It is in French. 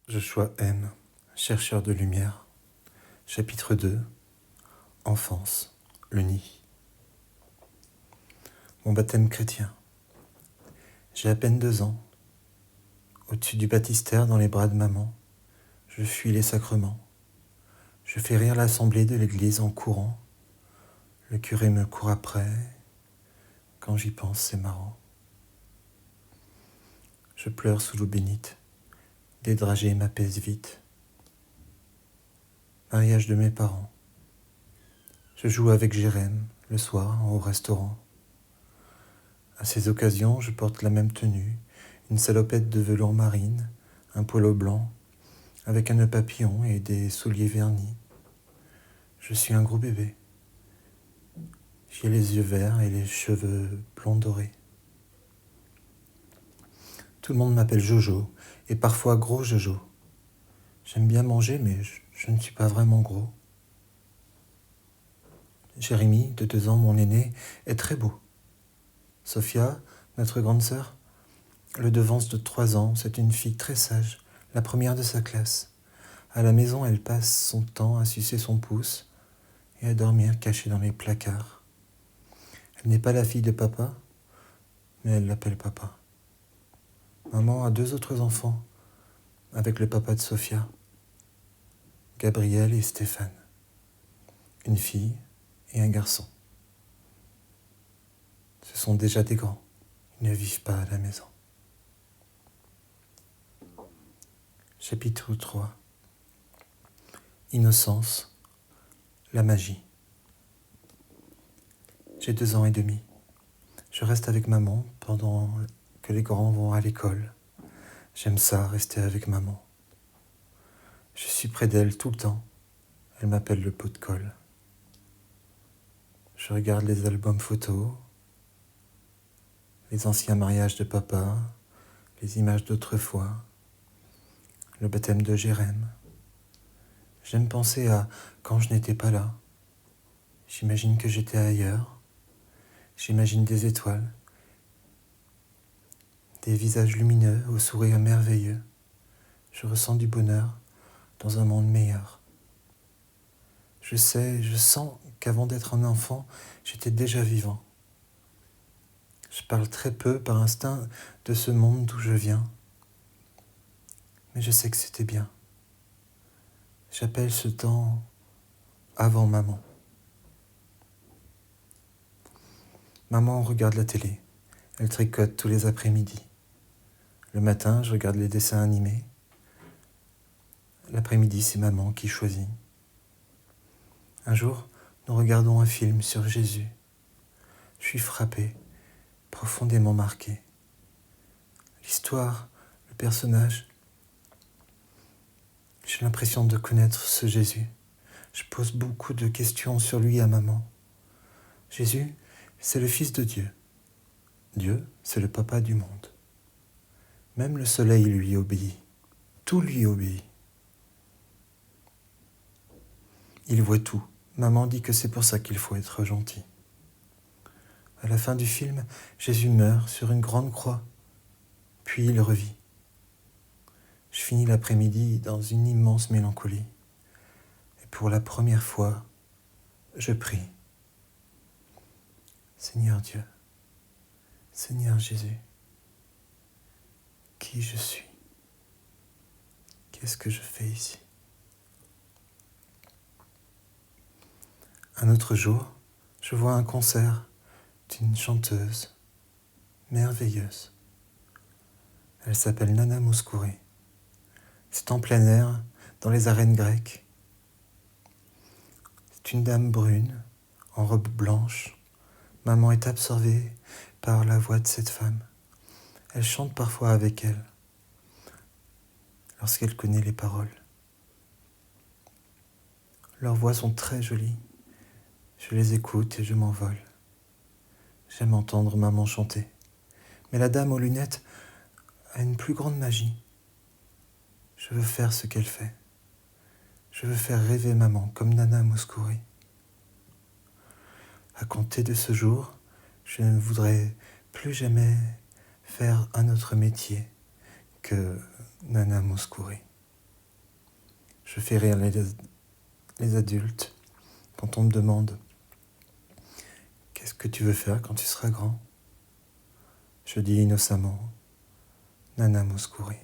Joshua M., chercheur de lumière. Chapitre 2. Enfance, le nid. Mon baptême chrétien. J'ai à peine 2 ans. Au-dessus du baptistère, dans les bras de maman, je fuis les sacrements. Je fais rire l'assemblée de l'église en courant. Le curé me court après. Quand j'y pense, c'est marrant. Je pleure sous l'eau bénite. Des dragées m'apaisent vite. Mariage de mes parents. Je joue avec Jérém le soir au restaurant. À ces occasions, je porte la même tenue, une salopette de velours marine, un polo blanc, avec un nœud papillon et des souliers vernis. Je suis un gros bébé. J'ai les yeux verts et les cheveux blonds dorés. Tout le monde m'appelle Jojo, et parfois Gros Jojo. J'aime bien manger, mais je ne suis pas vraiment gros. Jérémy, de 2 ans, mon aîné, est très beau. Sophia, notre grande sœur, le devance de 3 ans. C'est une fille très sage, la première de sa classe. À la maison, elle passe son temps à sucer son pouce et à dormir cachée dans les placards. Elle n'est pas la fille de papa, mais elle l'appelle papa. Maman a 2 autres enfants avec le papa de Sophia, Gabriel et Stéphane. Une fille et un garçon. Ce sont déjà des grands. Ils ne vivent pas à la maison. Chapitre 3. Innocence, la magie. J'ai 2 ans et demi. Je reste avec maman pendant que les grands vont à l'école. J'aime ça, rester avec maman. Je suis près d'elle tout le temps. Elle m'appelle le pot de colle. Je regarde les albums photos, les anciens mariages de papa, les images d'autrefois, le baptême de Jérém. J'aime penser à quand je n'étais pas là. J'imagine que j'étais ailleurs. J'imagine des étoiles, des visages lumineux au sourire merveilleux. Je ressens du bonheur dans un monde meilleur. Je sens qu'avant d'être un enfant, j'étais déjà vivant. Je parle très peu par instinct de ce monde d'où je viens. Mais je sais que c'était bien. J'appelle ce temps avant maman. Maman regarde la télé. Elle tricote tous les après-midi. Le matin, je regarde les dessins animés. L'après-midi, c'est maman qui choisit. Un jour, nous regardons un film sur Jésus. Je suis frappé, profondément marqué. L'histoire, le personnage, j'ai l'impression de connaître ce Jésus. Je pose beaucoup de questions sur lui à maman. Jésus, c'est le Fils de Dieu. Dieu, c'est le papa du monde. Même le soleil lui obéit. Tout lui obéit. Il voit tout. Maman dit que c'est pour ça qu'il faut être gentil. À la fin du film, Jésus meurt sur une grande croix, puis il revit. Je finis l'après-midi dans une immense mélancolie. Et pour la première fois, je prie. Seigneur Dieu, Seigneur Jésus, qui je suis? Qu'est-ce que je fais ici? Un autre jour, je vois un concert d'une chanteuse merveilleuse. Elle s'appelle Nana Mouskouri. C'est en plein air, dans les arènes grecques. C'est une dame brune, en robe blanche. Maman est absorbée par la voix de cette femme. Elle chante parfois avec elle, lorsqu'elle connaît les paroles. Leurs voix sont très jolies. Je les écoute et je m'envole. J'aime entendre maman chanter. Mais la dame aux lunettes a une plus grande magie. Je veux faire ce qu'elle fait. Je veux faire rêver maman comme Nana Mouskouri. À compter de ce jour, je ne voudrais plus jamais faire un autre métier que Nana Mouskouri. Je fais rire les adultes quand on me demande « Qu'est-ce que tu veux faire quand tu seras grand ?» Je dis innocemment « Nana Mouskouri ».